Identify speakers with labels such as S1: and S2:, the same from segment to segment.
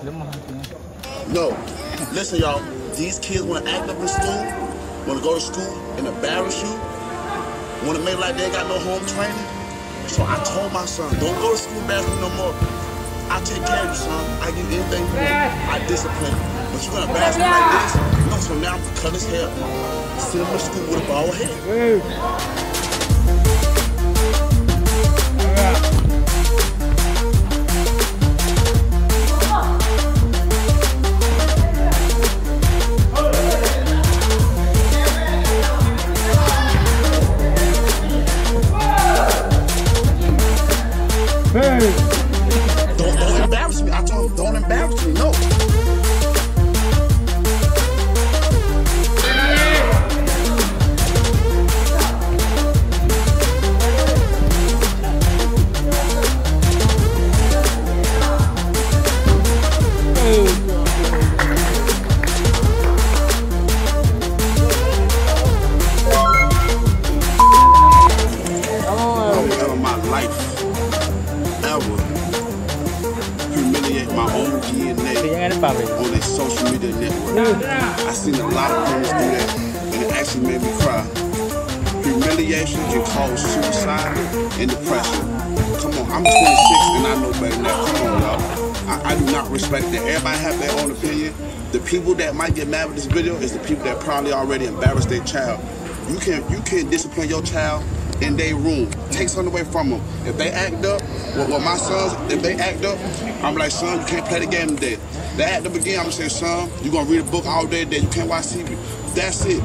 S1: No. Listen, y'all. These kids want to act up in school, want to go to school and embarrass you, want to make like they ain't got no home training. So I told my son, don't go to school basketball no more. I'll take care of you, son. I give you anything you want. I discipline you. But you're going to embarrass me like this? No, so now I'm going to cut his hair. Send him to school with a bald head. Don't embarrass me. I told him, don't embarrass me. No. On their social media network. I seen a lot of parents do that, and it actually made me cry. Humiliation can cause suicide and depression. Come on, I'm 26 and I know better than that. Come on, y'all. I do not respect that. Everybody have their own opinion. The people that might get mad with this video is the people that probably already embarrassed their child. You can't discipline your child in their room. Take something away from them. If they act up, well, my sons, if they act up, I'm like, son, you can't play the game today. They act up again, I'm gonna say, son, you're gonna read a book all day today, you can't watch TV. That's it.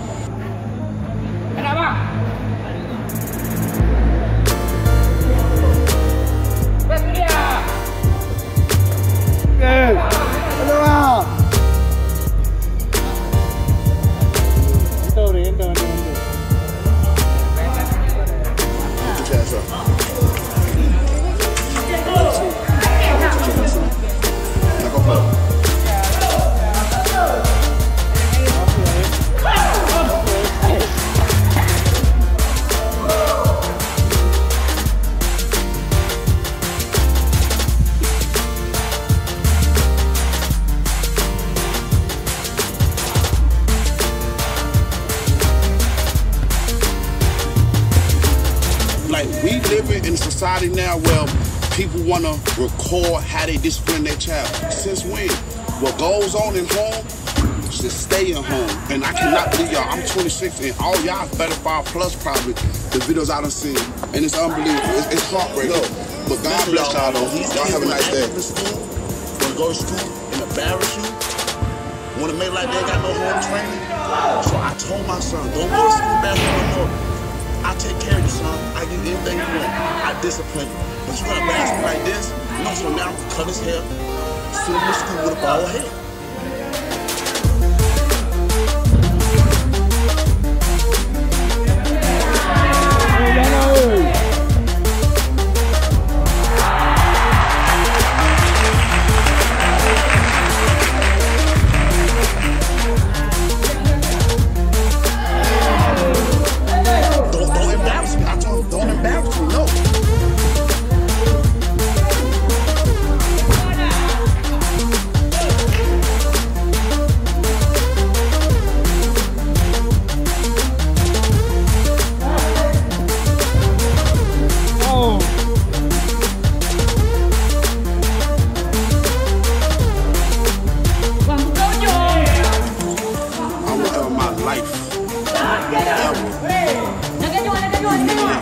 S1: Like, we living in a society now where people want to record how they discipline their child. Since when? What goes on in home should stay in home. And I cannot believe y'all, I'm 26 and all y'all better 5+ probably the videos I done seen. And it's unbelievable. It's heartbreaking. But God bless y'all though. Y'all have a nice day. Want to go to school and embarrass you? Want to make like they ain't got no home training? So I told my son, don't go to school basketball no more. I'll take care of you, son. I give you anything you want. I discipline you. But you're going to embarrass me like this? No, so now I'm going to cut his hair, send him to school with a bald head.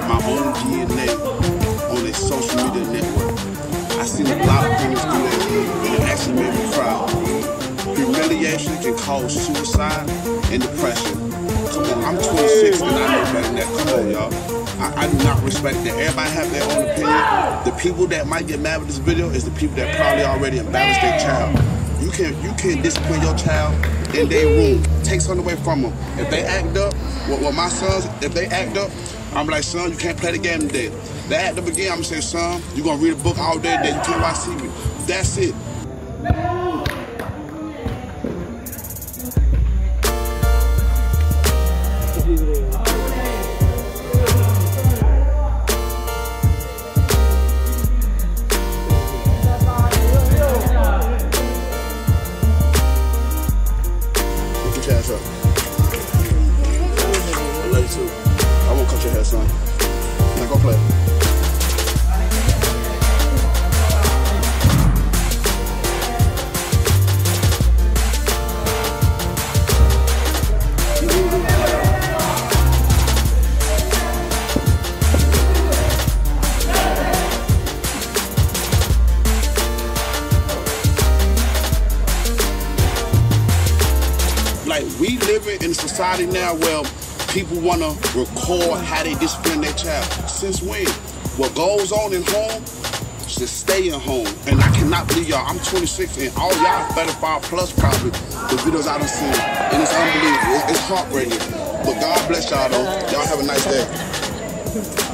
S1: My own DNA on their social media network. I seen a lot of parents do that, and it actually made me cry. Humiliation can cause suicide and depression. Come on, I'm 26 and I know better than that. Come on, y'all. I do not respect that. Everybody have their own opinion. The people that might get mad with this video is the people that probably already embarrassed their child. You can't discipline your child in their room. Take something away from them. If they act up, well, my sons, if they act up, I'm like, son, you can't play the game today. They act up again, I'm gonna say, son, you're gonna read a book all day today, you can't watch TV. That's it. living in a society now where people want to record how they discipline their child. Since when? What goes on in home should stay in home. And I cannot believe y'all, I'm 26 and all y'all 35 plus probably, the videos I done seen. And it's unbelievable, it's heartbreaking. But God bless y'all though. Y'all have a nice day.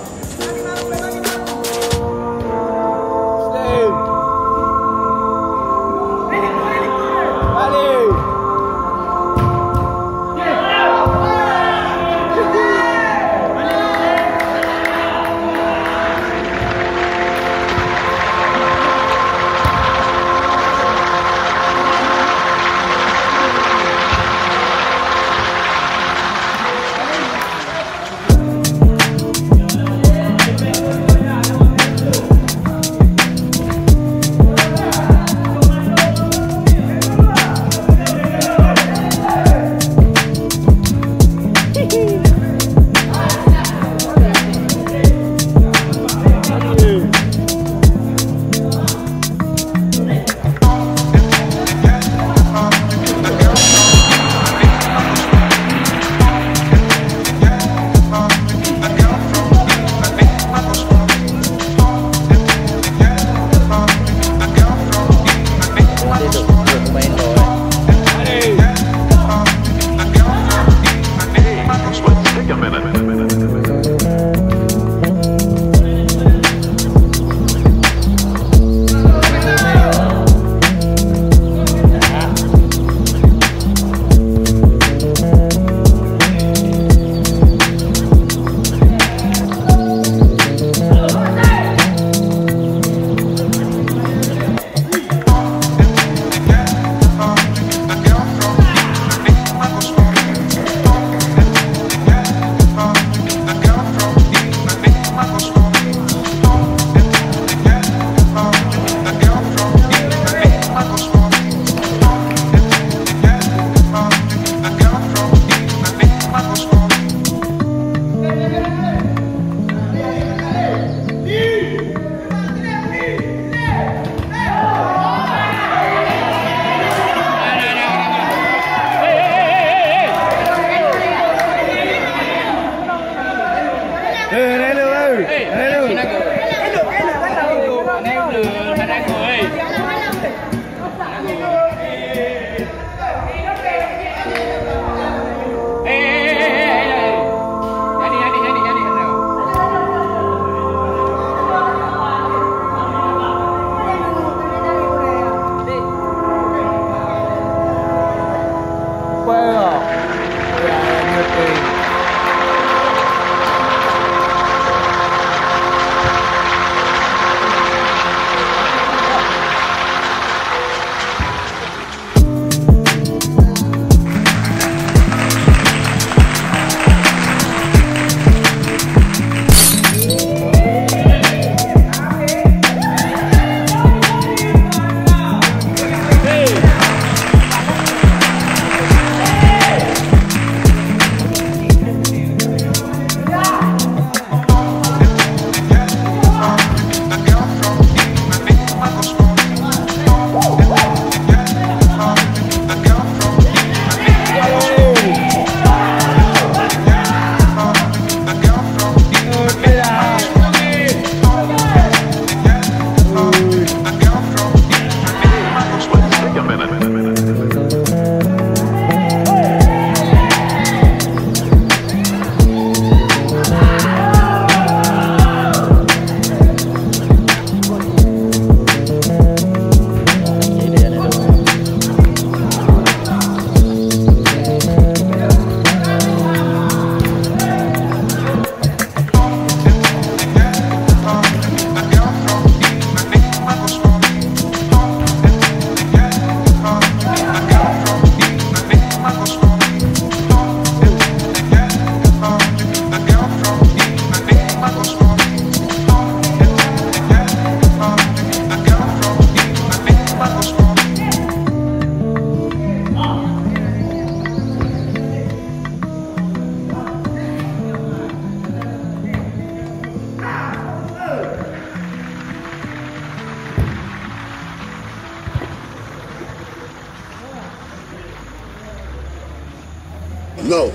S1: No.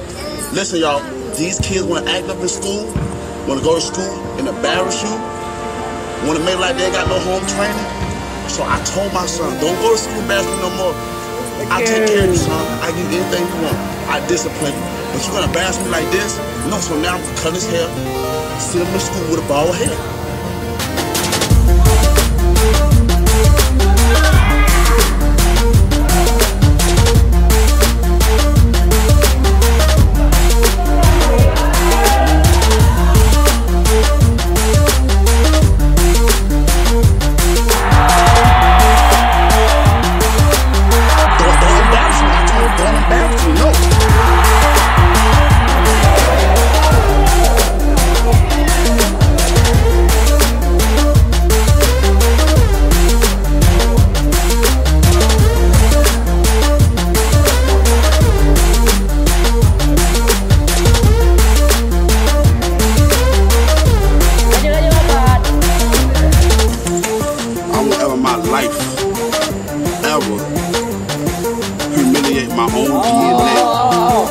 S1: Listen, y'all. These kids want to act up in school, want to go to school and embarrass you, want to make like they ain't got no home training. So I told my son, don't go to school and embarrass me no more. I take care of you, son. I give you anything you want. I discipline you. But you're going to embarrass me like this? No, so now I'm going to cut his hair, sit him in school with a bald head. Humiliate my own DNA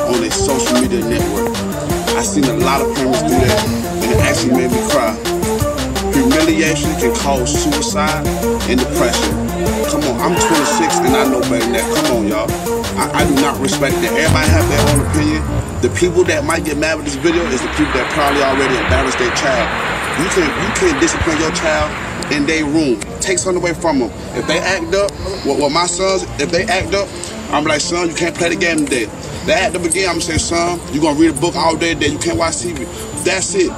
S1: on a social media network. I seen a lot of parents do that, and it actually made me cry. Humiliation can cause suicide and depression. Come on, I'm 26 and I know better than that. Come on, y'all. I do not respect that. Everybody have their own opinion. The people that might get mad with this video is the people that probably already embarrassed their child. You can discipline your child in their room. Take something away from them. If they act up, well, my sons, if they act up, I'm like, son, you can't play the game today. They act up again, I'm gonna say, son, you're gonna read a book all day today, you can't watch TV. That's it.